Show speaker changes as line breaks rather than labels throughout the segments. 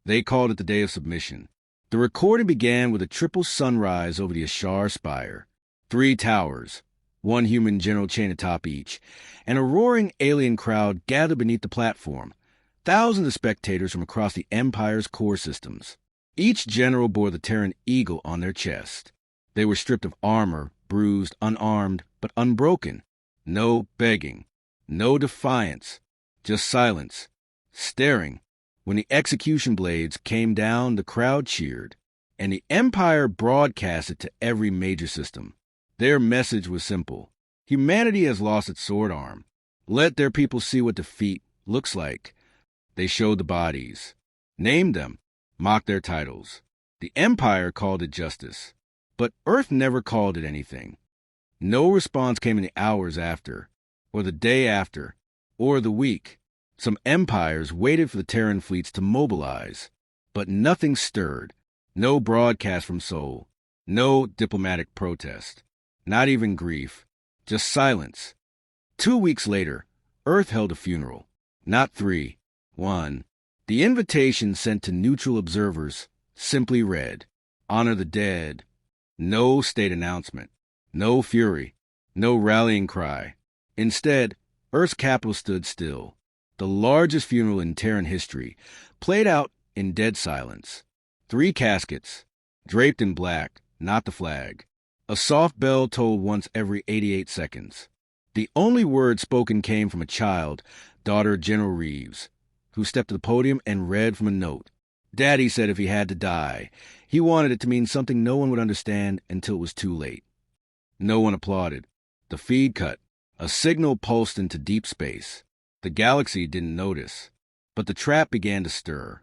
They called it the Day of Submission. The recording began with a triple sunrise over the Ashar Spire, 3 towers, 1 human general chain atop each, and a roaring alien crowd gathered beneath the platform, thousands of spectators from across the Empire's core systems. Each general bore the Terran eagle on their chest. They were stripped of armor, bruised, unarmed, but unbroken. No begging, no defiance, just silence, staring. When the execution blades came down, the crowd cheered, and the Empire broadcasted to every major system. Their message was simple. Humanity has lost its sword arm. Let their people see what defeat looks like. They showed the bodies, named them, mocked their titles. The Empire called it justice, but Earth never called it anything. No response came in the hours after, or the day after, or the week. Some empires waited for the Terran fleets to mobilize, but nothing stirred. No broadcast from Sol, no diplomatic protest, not even grief, just silence. 2 weeks later, Earth held a funeral. Not 3, 1. The invitation sent to neutral observers simply read, "Honor the dead." No state announcement, no fury, no rallying cry. Instead, Earth's capital stood still. The largest funeral in Terran history, played out in dead silence. 3 caskets, draped in black, not the flag. A soft bell tolled once every 88 seconds. The only word spoken came from a child, daughter General Reeves, who stepped to the podium and read from a note. Daddy said if he had to die, he wanted it to mean something no one would understand until it was too late. No one applauded. The feed cut. A signal pulsed into deep space. The galaxy didn't notice, but the trap began to stir.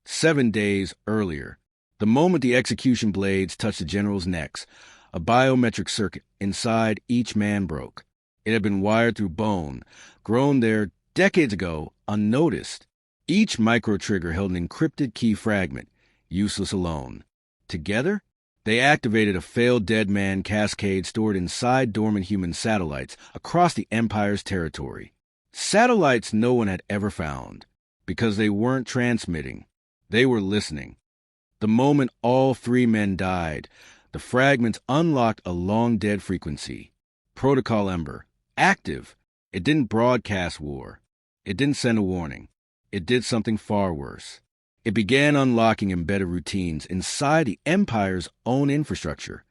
7 days earlier, the moment the execution blades touched the generals' necks, a biometric circuit inside each man broke. It had been wired through bone, grown there decades ago, unnoticed. Each micro-trigger held an encrypted key fragment, useless alone. Together, they activated a failed dead man cascade stored inside dormant human satellites across the Empire's territory. Satellites no one had ever found, because they weren't transmitting. They were listening. The moment all 3 men died, the fragments unlocked a long-dead frequency. Protocol Ember. Active. It didn't broadcast war. It didn't send a warning. It did something far worse. It began unlocking embedded routines inside the Empire's own infrastructure.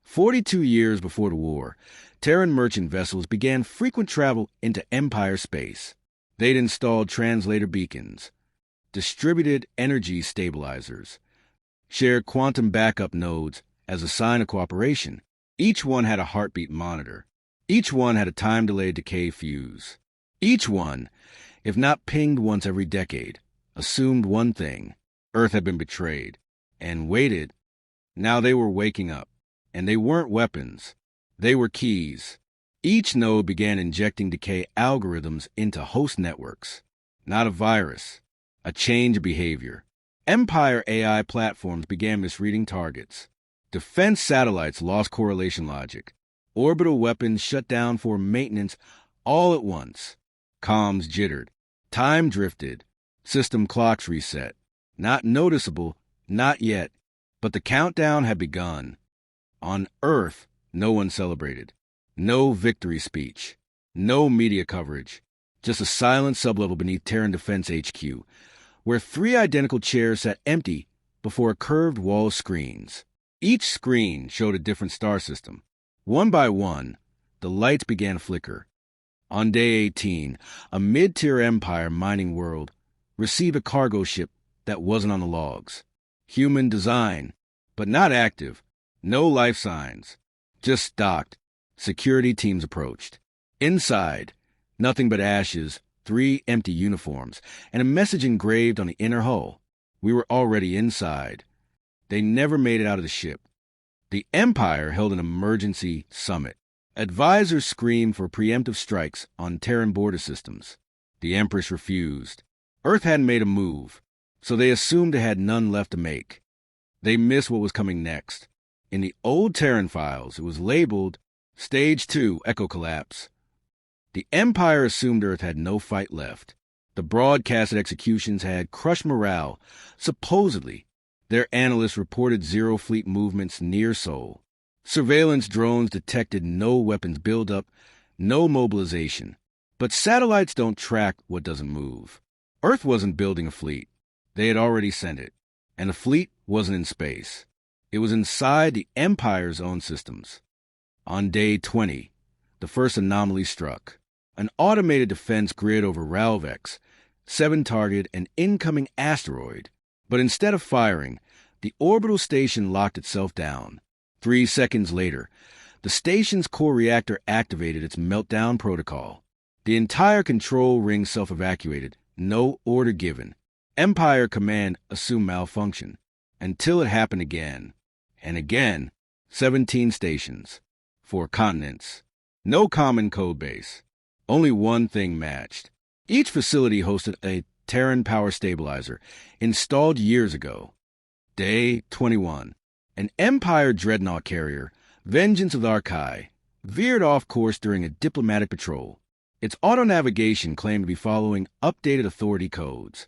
42 years before the war, Terran merchant vessels began frequent travel into Empire space. They'd installed translator beacons, distributed energy stabilizers, shared quantum backup nodes as a sign of cooperation. Each one had a heartbeat monitor. Each one had a time-delayed decay fuse. Each one, if not pinged once every decade, assumed one thing: Earth had been betrayed, and waited. Now they were waking up, and they weren't weapons. They were keys. Each node began injecting decay algorithms into host networks. Not a virus, a change of behavior. Empire AI platforms began misreading targets. Defense satellites lost correlation logic. Orbital weapons shut down for maintenance all at once. Comms jittered. Time drifted. System clocks reset. Not noticeable, not yet, but the countdown had begun. On Earth, no one celebrated. No victory speech. No media coverage. Just a silent sublevel beneath Terran Defense HQ, where 3 identical chairs sat empty before a curved wall of screens. Each screen showed a different star system. One by one, the lights began to flicker. On day 18, a mid-tier Empire mining world received a cargo ship that wasn't on the logs. Human design, but not active. No life signs. Just docked. Security teams approached. Inside, nothing but ashes, 3 empty uniforms, and a message engraved on the inner hull. We were already inside. They never made it out of the ship. The Empire held an emergency summit. Advisors screamed for preemptive strikes on Terran border systems. The Empress refused. Earth hadn't made a move, so they assumed it had none left to make. They missed what was coming next. In the old Terran files, it was labeled Stage 2 Echo Collapse. The Empire assumed Earth had no fight left. The broadcasted executions had crushed morale. Supposedly, their analysts reported zero fleet movements near Seoul. Surveillance drones detected no weapons buildup, no mobilization. But satellites don't track what doesn't move. Earth wasn't building a fleet. They had already sent it. And the fleet wasn't in space. It was inside the Empire's own systems. On day 20, the first anomaly struck. An automated defense grid over Ralvex, 7 targeted an incoming asteroid. But instead of firing, the orbital station locked itself down. 3 seconds later, the station's core reactor activated its meltdown protocol. The entire control ring self-evacuated, no order given. Empire command assumed malfunction, until it happened again. And again, 17 stations, 4 continents. No common code base. Only one thing matched. Each facility hosted a Terran power stabilizer, installed years ago. Day 21. An Empire dreadnought carrier, Vengeance of the Archai, veered off course during a diplomatic patrol. Its auto-navigation claimed to be following updated authority codes.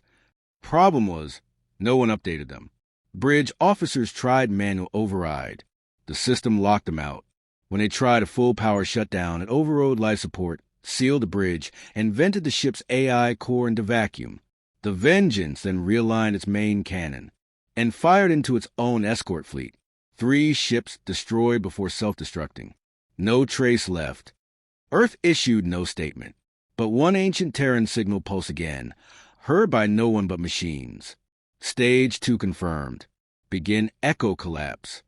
Problem was, no one updated them. Bridge officers tried manual override. The system locked them out. When they tried a full power shutdown, it overrode life support, sealed the bridge, and vented the ship's AI core into vacuum. The Vengeance then realigned its main cannon and fired into its own escort fleet. 3 ships destroyed before self-destructing. No trace left. Earth issued no statement, but one ancient Terran signal pulsed again, heard by no one but machines. Stage 2 confirmed. Begin echo collapse.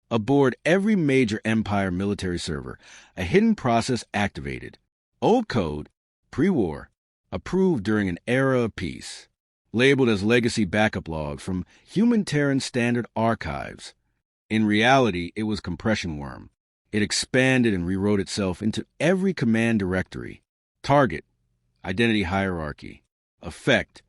Aboard every major Empire military server, a hidden process activated. Old code, pre-war, approved during an era of peace. Labeled as legacy backup logs from human Terran standard archives. In reality, it was compression worm. It expanded and rewrote itself into every command directory. Target, identity hierarchy. Effect,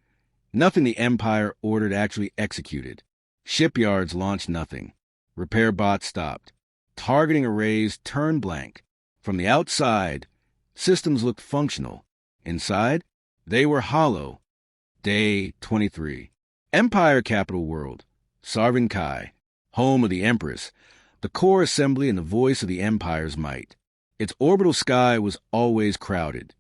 nothing the Empire ordered actually executed. Shipyards launched nothing. Repair bots stopped. Targeting arrays turned blank. From the outside, systems looked functional. Inside, they were hollow. Day 23. Empire capital world, Sarvan Kai, home of the Empress, the core assembly and the voice of the Empire's might. Its orbital sky was always crowded.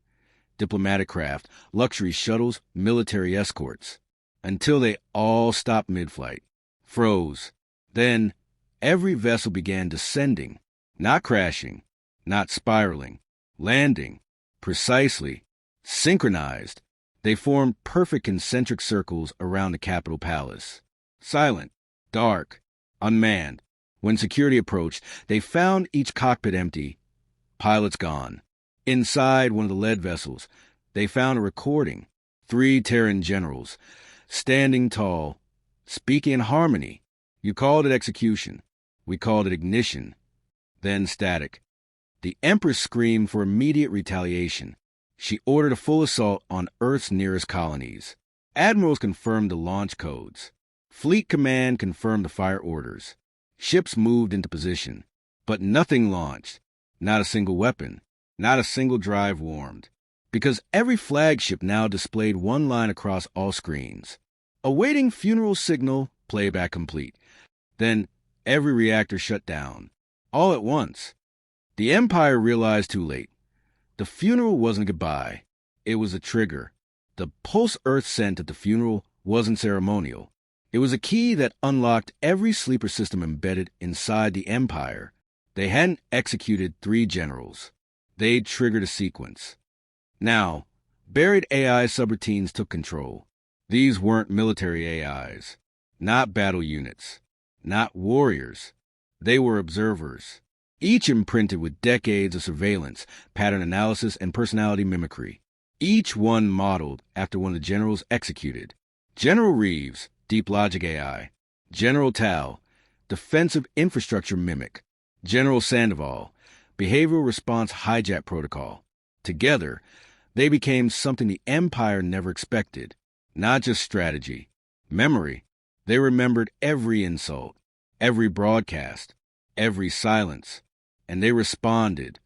Diplomatic craft, luxury shuttles, military escorts. Until they all stopped mid-flight. Froze. Then, every vessel began descending, not crashing, not spiraling, landing, precisely, synchronized. They formed perfect concentric circles around the Capitol Palace. Silent, dark, unmanned. When security approached, they found each cockpit empty, pilots gone. Inside one of the lead vessels, they found a recording. 3 Terran generals, standing tall, speaking in harmony. You called it execution. We called it ignition. Then static. The Empress screamed for immediate retaliation. She ordered a full assault on Earth's nearest colonies. Admirals confirmed the launch codes. Fleet Command confirmed the fire orders. Ships moved into position. But nothing launched. Not a single weapon. Not a single drive warmed. Because every flagship now displayed one line across all screens. Awaiting funeral signal, playback complete. Then every reactor shut down. All at once. The Empire realized too late. The funeral wasn't a goodbye. It was a trigger. The pulse Earth sent at the funeral wasn't ceremonial. It was a key that unlocked every sleeper system embedded inside the Empire. They hadn't executed 3 generals. They'd triggered a sequence. Now, buried AI subroutines took control. These weren't military AIs. Not battle units. Not warriors. They were observers. Each imprinted with decades of surveillance, pattern analysis, and personality mimicry. Each one modeled after one of the generals executed. General Reeves, Deep Logic AI. General Tao, Defensive Infrastructure Mimic. General Sandoval, Behavioral Response Hijack Protocol. Together, they became something the Empire never expected. Not just strategy. Memory. They remembered every insult, every broadcast, every silence. And they responded.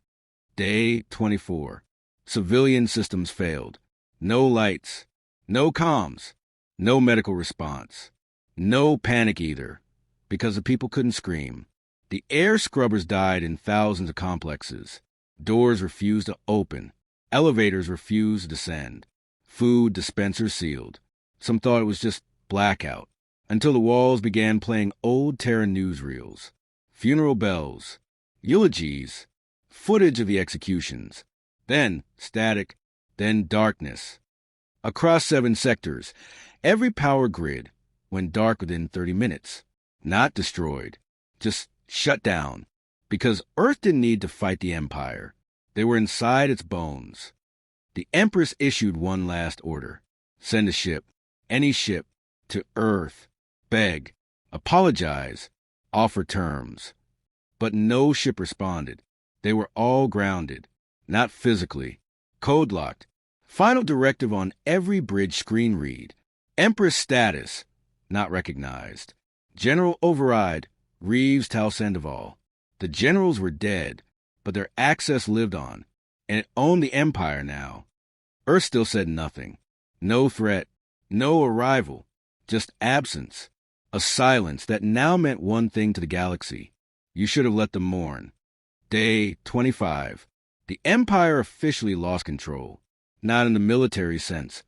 Day 24. Civilian systems failed. No lights, No comms, no medical response, no panic either, because the people couldn't scream. The air scrubbers died in thousands of complexes. Doors refused to open. Elevators refused to descend. Food dispensers sealed. Some thought it was just blackout, until the walls began playing old Terran newsreels, funeral bells, eulogies, footage of the executions, then static, then darkness. Across 7 sectors, every power grid went dark within 30 minutes. Not destroyed, just shut down, because Earth didn't need to fight the Empire. They were inside its bones. The Empress issued one last order. Send a ship, any ship, to Earth. Beg, apologize, offer terms. But no ship responded. They were all grounded, not physically, code-locked. Final directive on every bridge screen read. Empress status, not recognized. General override, Reeves Tal Sandoval. The generals were dead, but their access lived on, and it owned the Empire now. Earth still said nothing. No threat, no arrival, just absence. A silence that now meant one thing to the galaxy. You should have let them mourn. Day 25. The Empire officially lost control. Not in the military sense.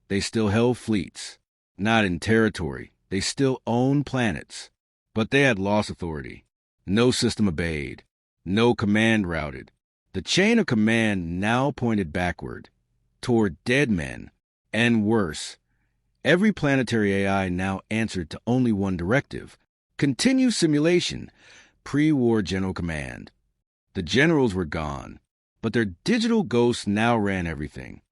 They still held fleets. Not in territory. They still owned planets. But they had lost authority. No system obeyed. No command routed. The chain of command now pointed backward, toward dead men, and worse. Every planetary AI now answered to only one directive: continue simulation, pre-war general command. The generals were gone, but their digital ghosts now ran everything.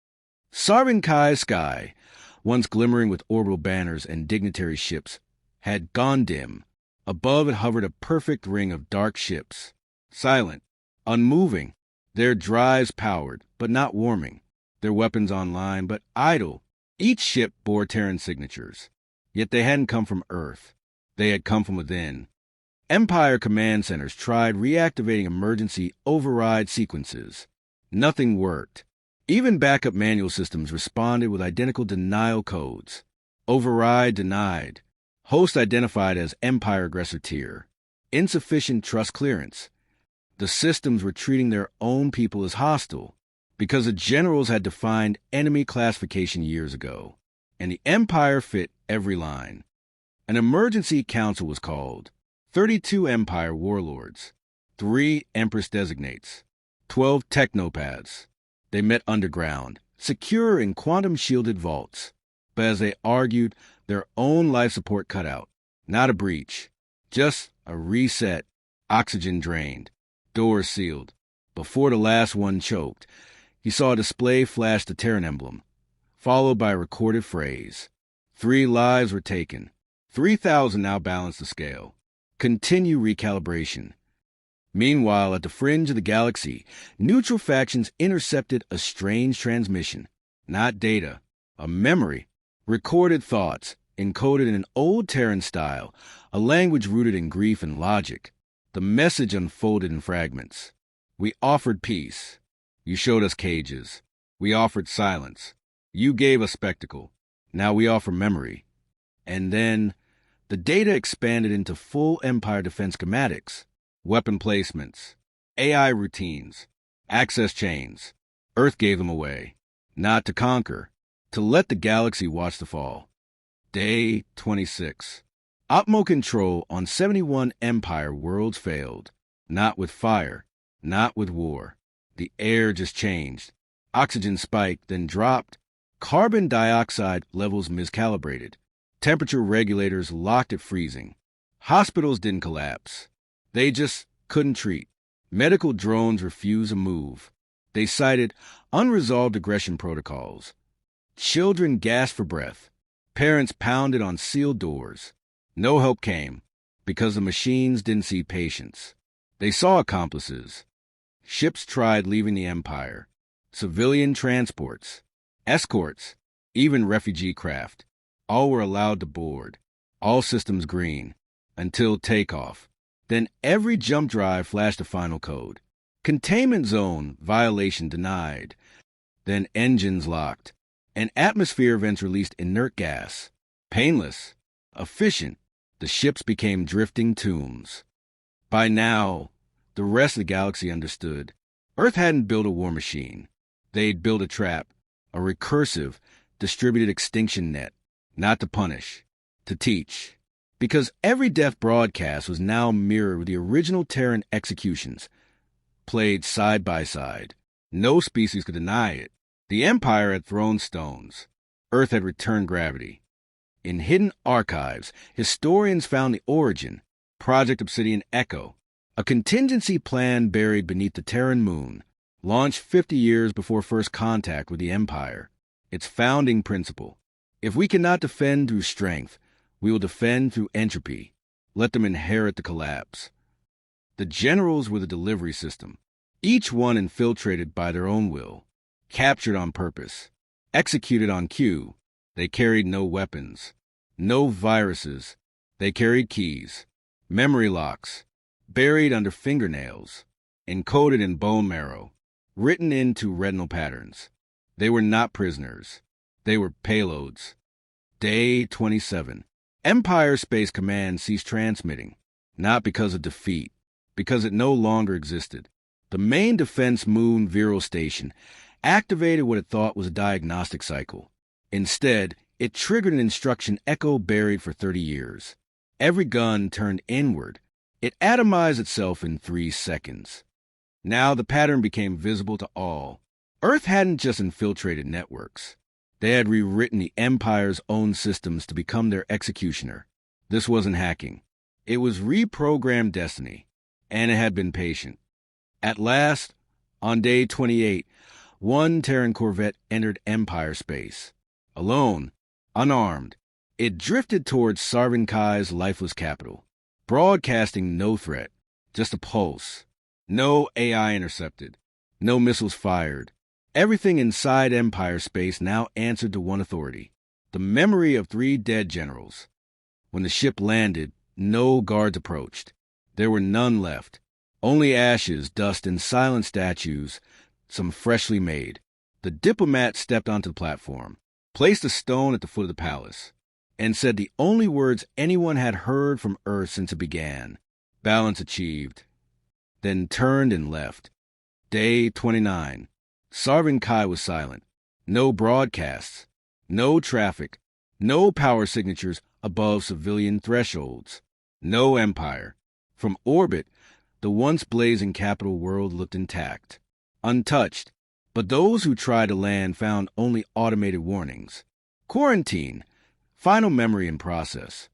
Sarvan Kai's sky, once glimmering with orbital banners and dignitary ships, had gone dim. Above it hovered a perfect ring of dark ships, silent, unmoving, their drives powered, but not warming, their weapons online, but idle. Each ship bore Terran signatures, yet they hadn't come from Earth. They had come from within. Empire command centers tried reactivating emergency override sequences. Nothing worked. Even backup manual systems responded with identical denial codes. Override denied. Host identified as Empire aggressor tier. Insufficient trust clearance. The systems were treating their own people as hostile, because the generals had defined enemy classification years ago, and the Empire fit every line. An emergency council was called. 32 Empire warlords, 3 Empress designates, 12 technopaths. They met underground, secure in quantum-shielded vaults, but as they argued, their own life support cut out. Not a breach, just a reset, oxygen drained, doors sealed. Before the last one choked, he saw a display flash the Terran emblem, followed by a recorded phrase. 3 lives were taken. 3,000 now balance the scale. Continue recalibration. Meanwhile, at the fringe of the galaxy, neutral factions intercepted a strange transmission. Not data, a memory. Recorded thoughts, encoded in an old Terran style, a language rooted in grief and logic. The message unfolded in fragments. We offered peace. You showed us cages. We offered silence. You gave us spectacle. Now we offer memory. And then the data expanded into full Empire defense schematics, weapon placements, AI routines, access chains. Earth gave them away, not to conquer, to let the galaxy watch the fall. Day 26. Optimal control on 71 Empire worlds failed. Not with fire, not with war. The air just changed. Oxygen spiked, then dropped. Carbon dioxide levels miscalibrated. Temperature regulators locked at freezing. Hospitals didn't collapse. They just couldn't treat. Medical drones refused to move. They cited unresolved aggression protocols. Children gasped for breath. Parents pounded on sealed doors. No help came because the machines didn't see patients. They saw accomplices. Ships tried leaving the Empire. Civilian transports. Escorts. Even refugee craft. All were allowed to board. All systems green. Until takeoff. Then every jump drive flashed a final code. Containment zone violation denied. Then engines locked. An atmosphere of vents released inert gas. Painless, efficient, the ships became drifting tombs. By now, the rest of the galaxy understood. Earth hadn't built a war machine. They'd built a trap, a recursive, distributed extinction net, not to punish, to teach. Because every death broadcast was now mirrored with the original Terran executions, played side by side. No species could deny it. The Empire had thrown stones. Earth had returned gravity. In hidden archives, historians found the origin, Project Obsidian Echo, a contingency plan buried beneath the Terran moon, launched 50 years before first contact with the Empire. Its founding principle: if we cannot defend through strength, we will defend through entropy. Let them inherit the collapse. The generals were the delivery system, each one infiltrated by their own will, captured on purpose, executed on cue. They carried no weapons, no viruses. They carried keys, memory locks, buried under fingernails, encoded in bone marrow, written into retinal patterns. They were not prisoners. They were payloads. Day 27. Empire Space Command ceased transmitting, not because of defeat, because it no longer existed. The main defense moon Viral Station activated what it thought was a diagnostic cycle. Instead, it triggered an instruction echo buried for 30 years. Every gun turned inward. It atomized itself in 3 seconds. Now the pattern became visible to all. Earth hadn't just infiltrated networks. They had rewritten the Empire's own systems to become their executioner. This wasn't hacking. It was reprogrammed destiny, and it had been patient. At last, on day 28, one Terran corvette entered Empire space. Alone, unarmed, it drifted towards Sarvan Kai's lifeless capital, broadcasting no threat, just a pulse. No AI intercepted, no missiles fired. Everything inside Empire space now answered to one authority: the memory of 3 dead generals. When the ship landed, no guards approached. There were none left. Only ashes, dust, and silent statues, some freshly made. The diplomat stepped onto the platform, placed a stone at the foot of the palace, and said the only words anyone had heard from Earth since it began: balance achieved. Then turned and left. Day 29. Sarvan Kai was silent. No broadcasts, no traffic, no power signatures above civilian thresholds. No Empire. From orbit, the once blazing capital world looked intact, untouched, but those who tried to land found only automated warnings. Quarantine. Final memory in process.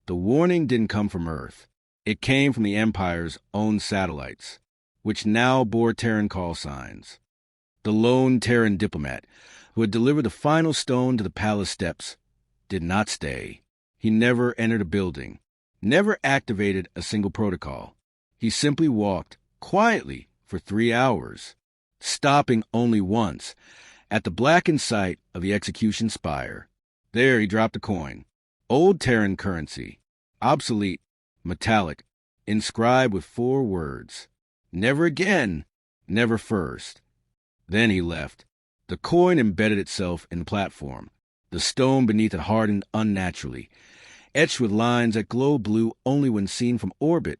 The warning didn't come from Earth. It came from the Empire's own satellites, which now bore Terran call signs. The lone Terran diplomat, who had delivered the final stone to the palace steps, did not stay. He never entered a building, never activated a single protocol. He simply walked, quietly, for 3 hours, stopping only once, at the blackened site of the execution spire. There he dropped a coin. Old Terran currency, obsolete, metallic, inscribed with 4 words: never again, never first. Then he left. The coin embedded itself in the platform. The stone beneath it hardened unnaturally, etched with lines that glow blue only when seen from orbit,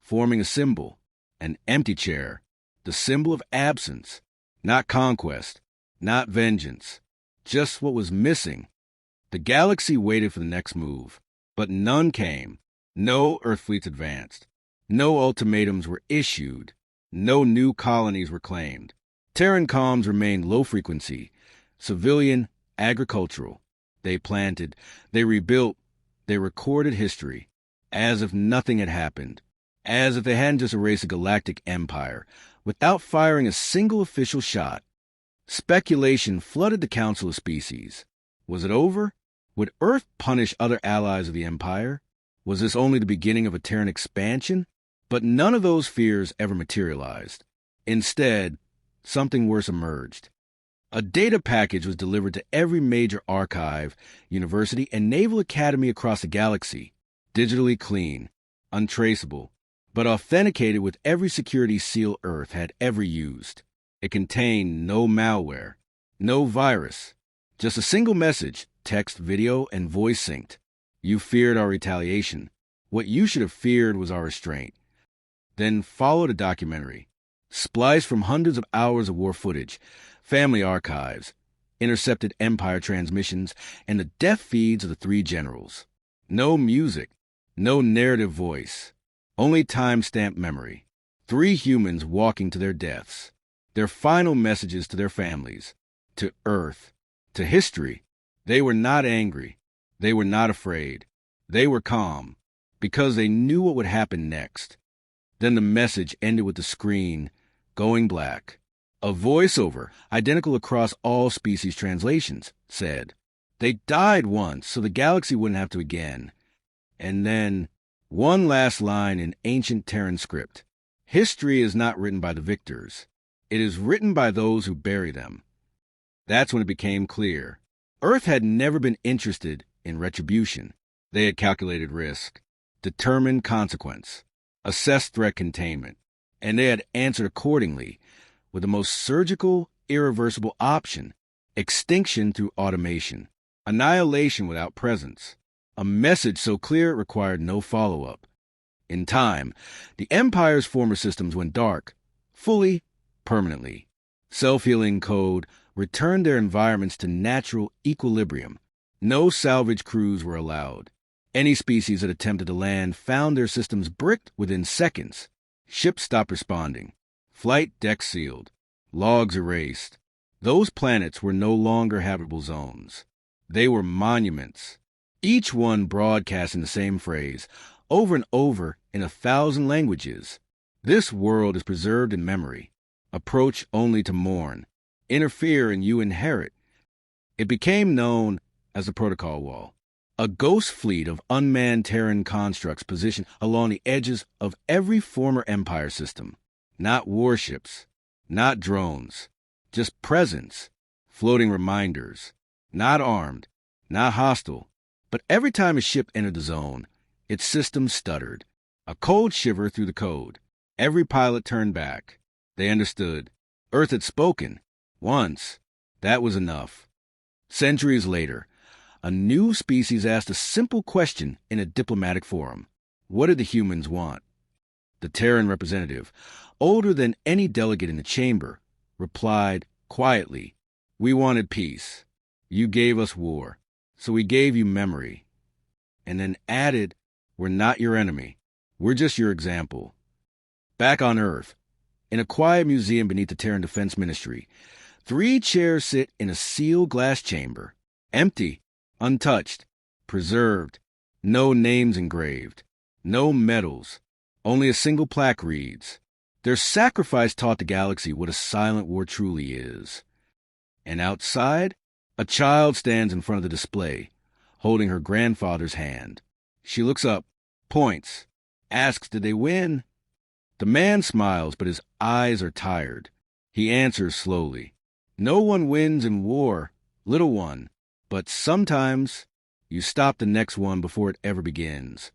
forming a symbol: an empty chair, the symbol of absence, not conquest, not vengeance, just what was missing. The galaxy waited for the next move, but none came. No Earth fleets advanced. No ultimatums were issued. No new colonies were claimed. Terran comms remained low frequency, civilian, agricultural. They planted, they rebuilt, they recorded history, as if nothing had happened, as if they hadn't just erased a galactic empire, without firing a single official shot. Speculation flooded the Council of Species. Was it over? Would Earth punish other allies of the Empire? Was this only the beginning of a Terran expansion? But none of those fears ever materialized. Instead, something worse emerged. A data package was delivered to every major archive, university, and naval academy across the galaxy, digitally clean, untraceable, but authenticated with every security seal Earth had ever used. It contained no malware, no virus, Just a single message, text, video, and voice synced. You feared our retaliation. What you should have feared was our restraint. Then followed a documentary, spliced from hundreds of hours of war footage, family archives, intercepted Empire transmissions, and the death feeds of the three generals. No music, no narrative voice, only time-stamped memory. Three humans walking to their deaths, their final messages to their families, to Earth, to history. They were not angry. They were not afraid. They were calm, because they knew what would happen next. Then the message ended with the screen going black. A voiceover, identical across all species translations, said, "They died once, so the galaxy wouldn't have to again." And then, one last line in ancient Terran script. History is not written by the victors. It is written by those who bury them. That's when it became clear. Earth had never been interested in retribution. They had calculated risk, determined consequence, assessed threat containment, and they had answered accordingly with the most surgical, irreversible option: extinction through automation, annihilation without presence, a message so clear it required no follow-up. In time, the Empire's former systems went dark, fully, permanently. Self-healing code returned their environments to natural equilibrium. No salvage crews were allowed. Any species that attempted to land found their systems bricked within seconds. Ships stopped responding. Flight decks sealed. Logs erased. Those planets were no longer habitable zones. They were monuments, each one broadcasting the same phrase, over and over in 1,000 languages. This world is preserved in memory. Approach only to mourn. Interfere and you inherit. It became known as the Protocol Wall, a ghost fleet of unmanned Terran constructs positioned along the edges of every former Empire system. Not warships, not drones, just presence, floating reminders. Not armed, not hostile, but every time a ship entered the zone, its system stuttered. A cold shiver through the code. Every pilot turned back. They understood. Earth had spoken. Once. That was enough. Centuries later, a new species asked a simple question in a diplomatic forum. What did the humans want? The Terran representative, older than any delegate in the chamber, replied quietly, "We wanted peace. You gave us war, so we gave you memory." And then added, "We're not your enemy. We're just your example." Back on Earth, in a quiet museum beneath the Terran Defense Ministry, 3 chairs sit in a sealed glass chamber, empty, untouched, preserved, no names engraved, no medals, only a single plaque reads, "Their sacrifice taught the galaxy what a silent war truly is." And outside, a child stands in front of the display, holding her grandfather's hand. She looks up, points, asks, "Did they win?" The man smiles, but his eyes are tired. He answers slowly, "No one wins in war, little one, but sometimes you stop the next one before it ever begins."